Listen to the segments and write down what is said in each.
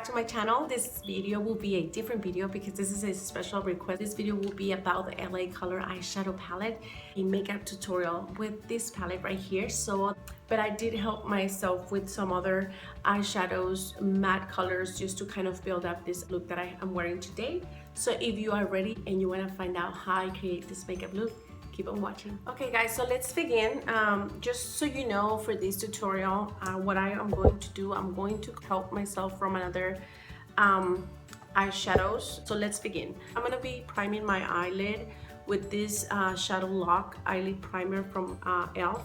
to my channel. This video will be a different video because this is a special request. This video will be about the LA Color eyeshadow palette, a makeup tutorial with this palette right here. But I did help myself with some other eyeshadows, matte colors, just to kind of build up this look that I am wearing today. So if you are ready and you want to find out how I create this makeup look, keep on watching. Okay guys, so let's begin. Just so you know, for this tutorial, what I am going to do, I'm going to help myself from another eyeshadows. So let's begin. I'm going to be priming my eyelid with this Shadow Lock eyelid primer from e.l.f.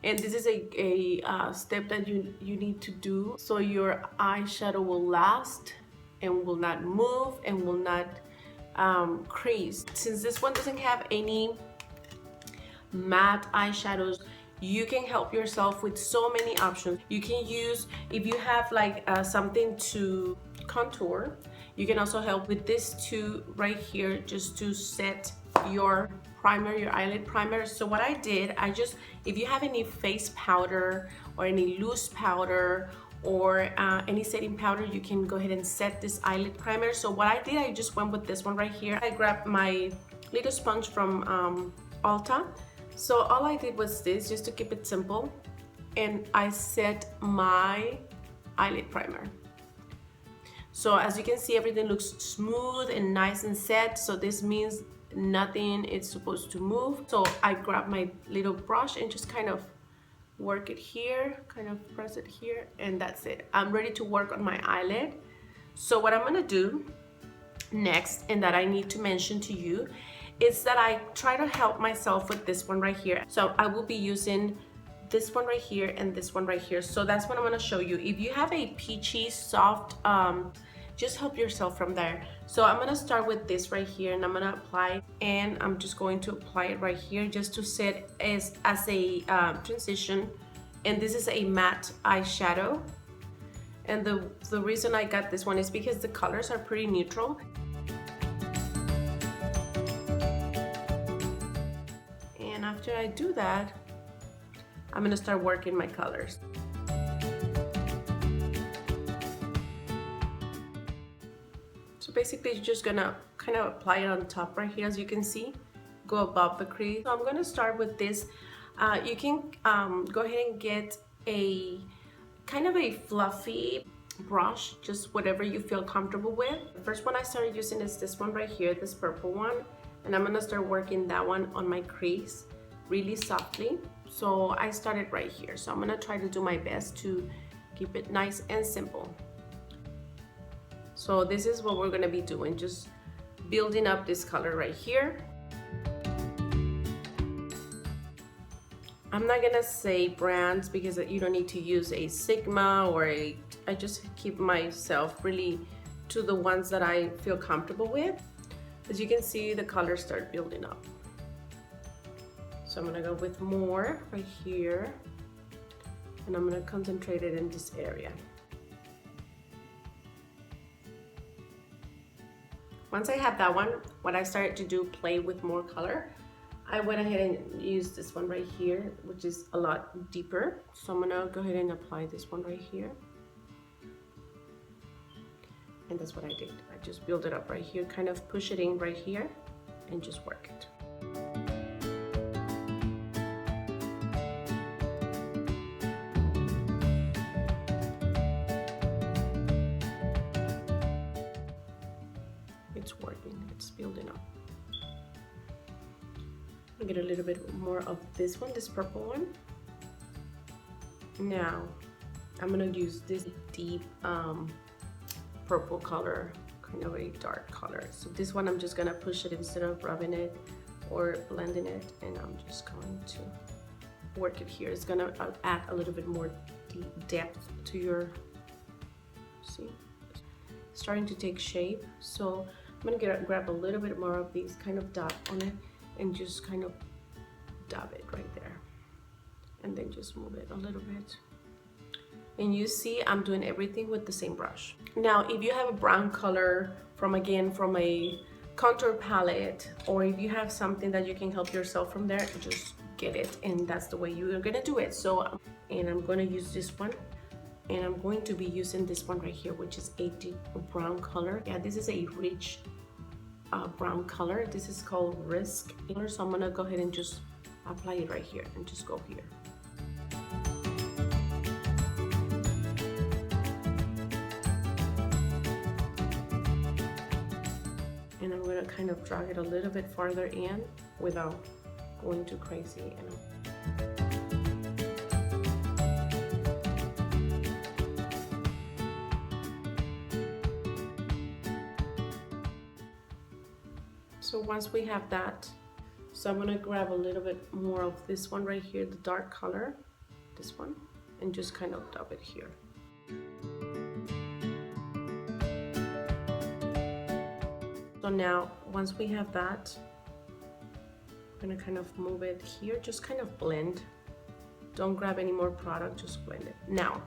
And this is a step that you need to do so your eyeshadow will last and will not move and will not crease. Since this one doesn't have any matte eyeshadows, you can help yourself with so many options. You can use, if you have like something to contour, you can also help with this too right here, just to set your primer, your eyelid primer. So what I did, if you have any face powder or any loose powder or any setting powder, you can go ahead and set this eyelid primer. So what I did, I just went with this one right here. I grabbed my little sponge from Haute. So all I did was this, just to keep it simple, and I set my eyelid primer. So as you can see, everything looks smooth and nice and set. So this means nothing is supposed to move. So I grab my little brush and just kind of work it here, kind of press it here, and that's it. I'm ready to work on my eyelid. So what I'm gonna do next, and that I need to mention to you, is that I try to help myself with this one right here. So I will be using this one right here and this one right here. So that's what I'm gonna show you. If you have a peachy soft, just help yourself from there. So I'm gonna start with this right here, and I'm gonna apply, and I'm just going to apply it right here just to set as a transition. And this is a matte eyeshadow, and the reason I got this one is because the colors are pretty neutral. And after I do that, I'm gonna start working my colors. So basically, you're just gonna kind of apply it on top right here, as you can see, go above the crease. So I'm gonna start with this. You can go ahead and get a kind of a fluffy brush, just whatever you feel comfortable with. The first one I started using is this one right here, this purple one, and I'm gonna start working that one on my crease really softly. So I started right here. So I'm gonna try to do my best to keep it nice and simple. So this is what we're gonna be doing, just building up this color right here. I'm not gonna say brands because you don't need to use a Sigma or I just keep myself really to the ones that I feel comfortable with. As you can see, the colors start building up. So I'm gonna go with more right here, and I'm gonna concentrate it in this area. Once I have that one, what I started to do, play with more color, I went ahead and used this one right here, which is a lot deeper. So I'm gonna go ahead and apply this one right here. And that's what I did. I just build it up right here, kind of push it in right here, and just work it. It's working, it's building up. I'll get a little bit more of this one, this purple one. Now, I'm gonna use this deep purple color, kind of a dark color. So this one, I'm just gonna push it instead of rubbing it or blending it, and I'm just going to work it here. It's gonna add a little bit more depth to your, see? Starting to take shape. So I'm gonna grab a little bit more of these kind of dot on it and just kind of dab it right there, and then just move it a little bit. And you see I'm doing everything with the same brush. Now if you have a brown color from a contour palette, or if you have something that you can help yourself from there, just get it, and that's the way you're gonna do it. So, and I'm gonna use this one, and I'm going to be using this one right here, which is a deep brown color. Yeah, this is a rich brown color. This is called Risk. So I'm gonna go ahead and just apply it right here and just go here. And I'm gonna kind of drag it a little bit farther in without going too crazy. So once we have that, so I'm gonna grab a little bit more of this one right here, the dark color, this one, and just kind of dab it here. So now, once we have that, I'm gonna kind of move it here, just kind of blend. Don't grab any more product, just blend it. Now,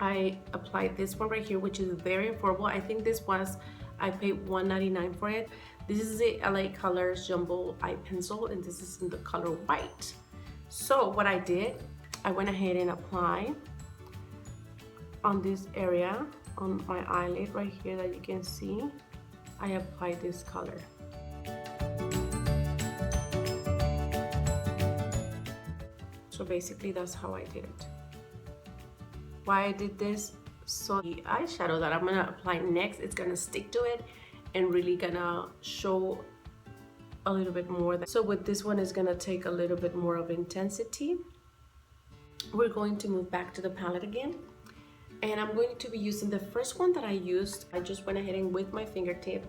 I applied this one right here, which is very affordable. I think this was, I paid $1.99 for it. This is a LA Colors Jumbo Eye Pencil, and this is in the color white. So what I did, I went ahead and applied on this area, on my eyelid right here that you can see, I applied this color. So basically that's how I did it. Why I did this, so the eyeshadow that I'm gonna apply next, it's gonna stick to it and really gonna show a little bit more. So with this one, is gonna take a little bit more of intensity. We're going to move back to the palette again, and I'm going to be using the first one that I used. I just went ahead and with my fingertip,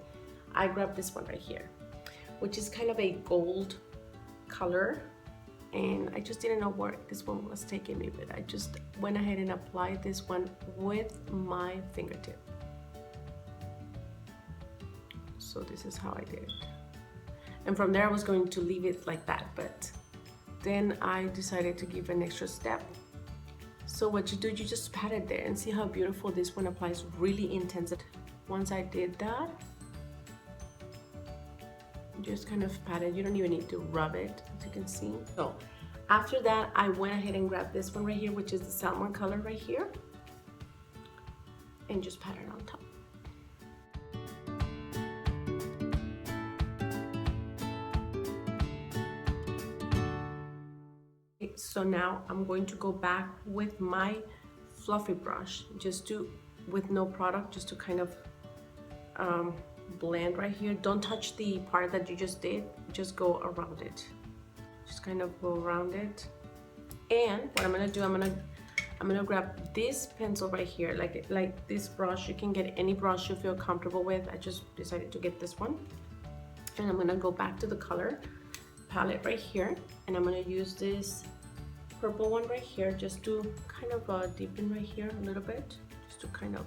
I grabbed this one right here, which is kind of a gold color, and I just didn't know where this one was taking me, but I just went ahead and applied this one with my fingertip. So this is how I did it. And from there I was going to leave it like that, but then I decided to give an extra step. So what you do, you just pat it there and see how beautiful this one applies really intense. Once I did that, just kind of pat it. You don't even need to rub it, as you can see. So after that, I went ahead and grabbed this one right here, which is the salmon color right here, and just pat it on top. So now I'm going to go back with my fluffy brush, just to, with no product, just to kind of blend right here. Don't touch the part that you just did, just go around it. Just kind of go around it. And what I'm gonna do, I'm gonna grab this pencil right here, like this brush. You can get any brush you feel comfortable with. I just decided to get this one. And I'm gonna go back to the color palette right here, and I'm gonna use this purple one right here, just to kind of deepen right here a little bit, just to kind of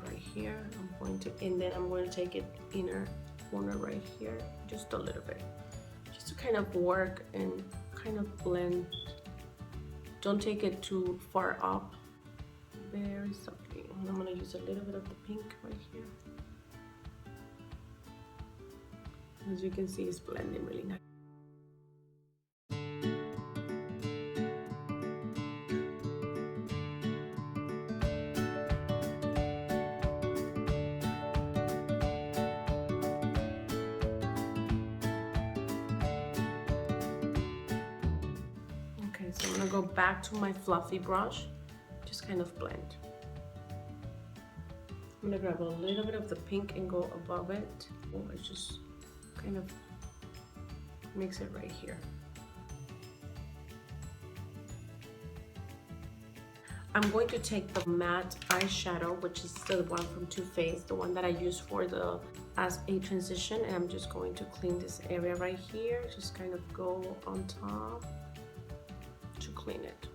right here. I'm going to, and then I'm going to take it inner corner right here, just a little bit, just to kind of work and kind of blend. Don't take it too far up, very softly. And I'm going to use a little bit of the pink right here. As you can see, it's blending really nice. Okay, so I'm gonna go back to my fluffy brush, just kind of blend. I'm gonna grab a little bit of the pink and go above it. Oh, it's just kind of mix it right here. I'm going to take the matte eyeshadow, which is the one from Too Faced, the one that I use for the as a transition, and I'm just going to clean this area right here. Just kind of go on top to clean it.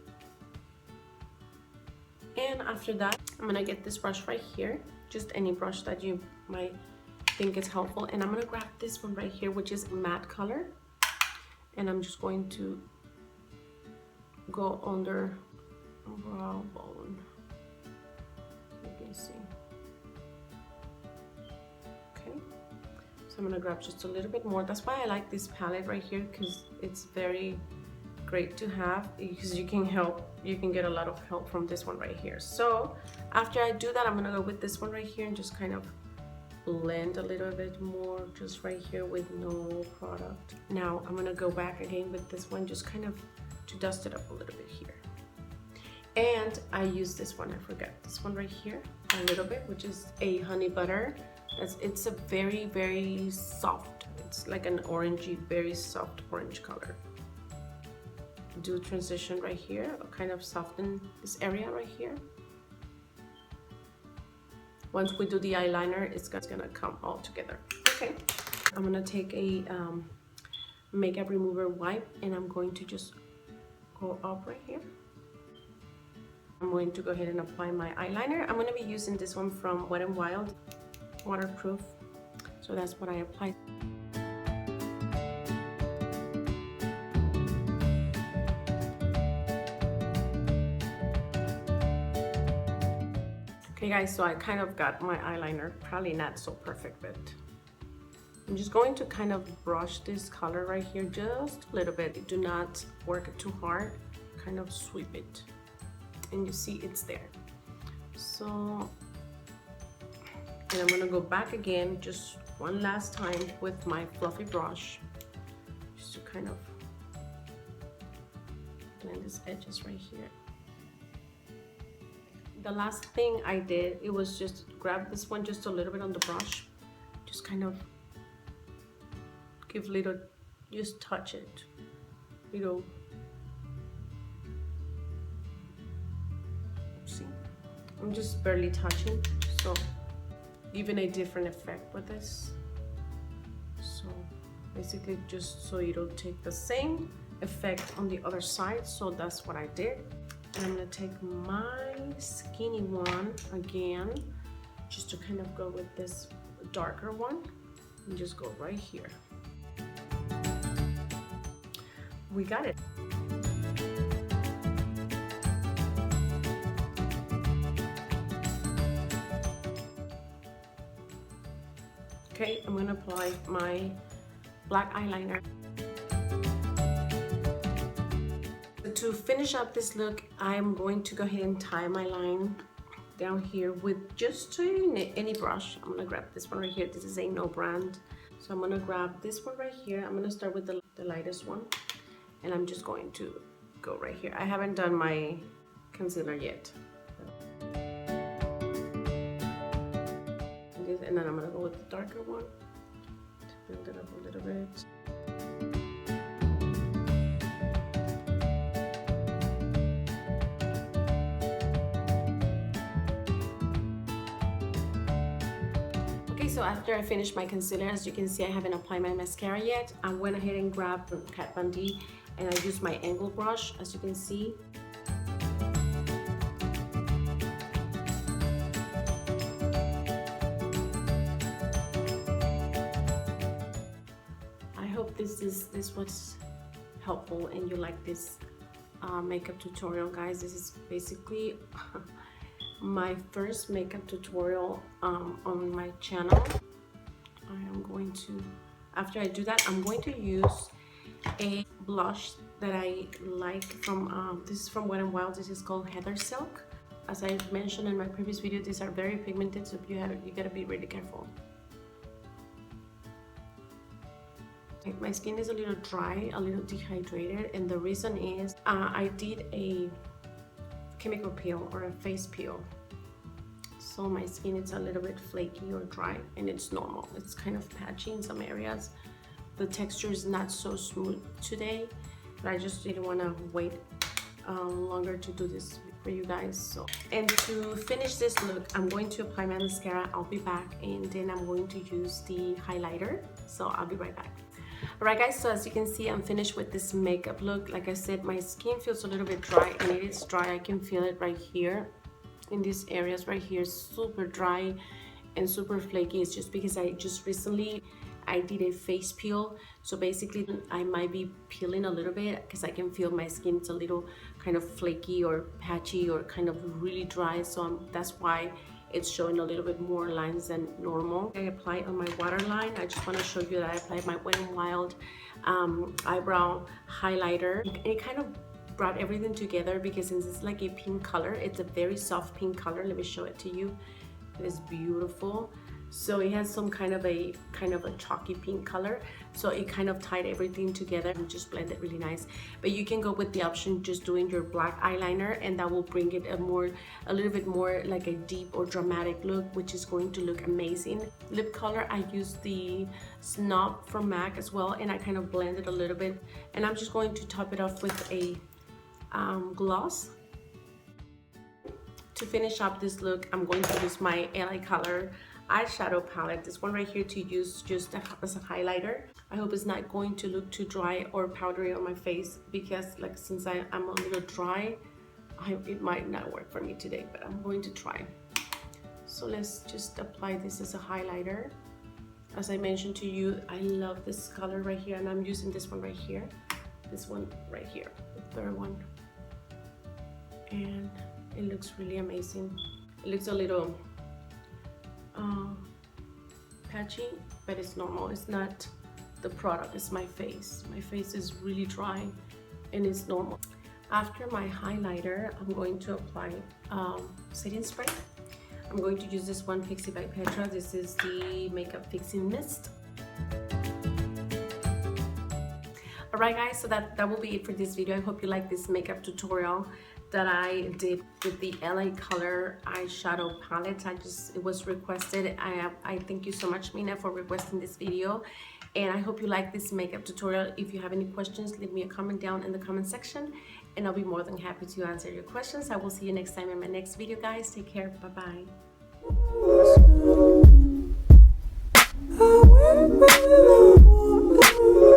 And after that, I'm gonna get this brush right here, just any brush that you might think is helpful, and I'm gonna grab this one right here, which is matte color, and I'm just going to go under brow bone. You can see. Okay, so I'm gonna grab just a little bit more. That's why I like this palette right here, because it's very great to have, because you can get a lot of help from this one right here. So after I do that, I'm gonna go with this one right here and just kind of blend a little bit more just right here with no product. Now I'm gonna go back again with this one, just kind of to dust it up a little bit here. And I use this one, I forgot this one right here a little bit, which is a honey butter. It's a very soft, it's like an orangey, very soft orange color. Do transition right here, kind of soften this area right here. Once we do the eyeliner, it's gonna come all together. Okay, I'm gonna take a makeup remover wipe, and I'm going to just go up right here. I'm going to go ahead and apply my eyeliner. I'm gonna be using this one from Wet n Wild, waterproof. So that's what I applied. Okay guys, so I kind of got my eyeliner, probably not so perfect, but I'm just going to kind of brush this color right here just a little bit. Do not work it too hard, kind of sweep it. And you see it's there. So, and I'm gonna go back again just one last time with my fluffy brush, just to kind of blend these edges right here. The last thing I did, it was just grab this one just a little bit on the brush, just kind of give little, just touch it, little. See, I'm just barely touching, so giving a different effect with this. So basically just so it'll take the same effect on the other side. So that's what I did. And I'm gonna take my skinny one again, just to kind of go with this darker one, and just go right here. We got it. Okay, I'm gonna apply my black eyeliner. To finish up this look, I'm going to go ahead and tie my line down here with just any brush. I'm gonna grab this one right here. This is a no brand. So I'm gonna grab this one right here. I'm gonna start with the lightest one, and I'm just going to go right here. I haven't done my concealer yet. And then I'm gonna go with the darker one to build it up a little bit. So after I finished my concealer, as you can see, I haven't applied my mascara yet. I went ahead and grabbed Kat Von D, and I used my angle brush, as you can see. I hope this was helpful and you like this makeup tutorial, guys. This is basically my first makeup tutorial on my channel. I am going to, after I do that, I'm going to use a blush that I like from, this is from Wet n Wild. This is called Heather Silk. As I mentioned in my previous video, these are very pigmented, so you gotta be really careful. My skin is a little dry, a little dehydrated, and the reason is I did a chemical peel or a face peel, so my skin is a little bit flaky or dry, and it's normal. It's kind of patchy in some areas. The texture is not so smooth today, but I just didn't want to wait longer to do this for you guys. So, and to finish this look, I'm going to apply my mascara. I'll be back, and then I'm going to use the highlighter, so I'll be right back. Alright guys, so as you can see, I'm finished with this makeup look. Like I said, my skin feels a little bit dry, and it is dry. I can feel it right here in these areas right here, super dry and super flaky. It's just because I just recently did a face peel, so basically I might be peeling a little bit because I can feel my skin. It's a little kind of flaky or patchy or kind of really dry, so that's why it's showing a little bit more lines than normal. I apply it on my waterline. I just want to show you that I applied my Wet n Wild eyebrow highlighter. It kind of brought everything together because since it's like a pink color, it's a very soft pink color. Let me show it to you. It is beautiful. So it has some kind of a chalky pink color, so it kind of tied everything together and just blended really nice. But you can go with the option just doing your black eyeliner, and that will bring it a little bit more like a deep or dramatic look, which is going to look amazing. Lip color, I used the Snob from MAC as well, and I kind of blended a little bit, and I'm just going to top it off with a gloss. To finish up this look, I'm going to use my LA Color eyeshadow palette, this one right here, to use just as a highlighter. I hope it's not going to look too dry or powdery on my face, because like since I'm a little dry, it might not work for me today, but I'm going to try. So let's just apply this as a highlighter. As I mentioned to you, I love this color right here, and I'm using this one right here, this one right here, the third one, and it looks really amazing. It looks a little patchy, but it's normal. It's not the product, it's my face. My face is really dry and it's normal. After my highlighter, I'm going to apply setting spray. I'm going to use this one, Pixie by Petra. This is the Makeup Fixing Mist. Alright guys, so that will be it for this video. I hope you like this makeup tutorial that I did with the LA Color eyeshadow palette. It was requested. I thank you so much, Mina, for requesting this video, and I hope you like this makeup tutorial. If you have any questions, leave me a comment down in the comment section, and I'll be more than happy to answer your questions. I will see you next time in my next video, guys. Take care. Bye bye.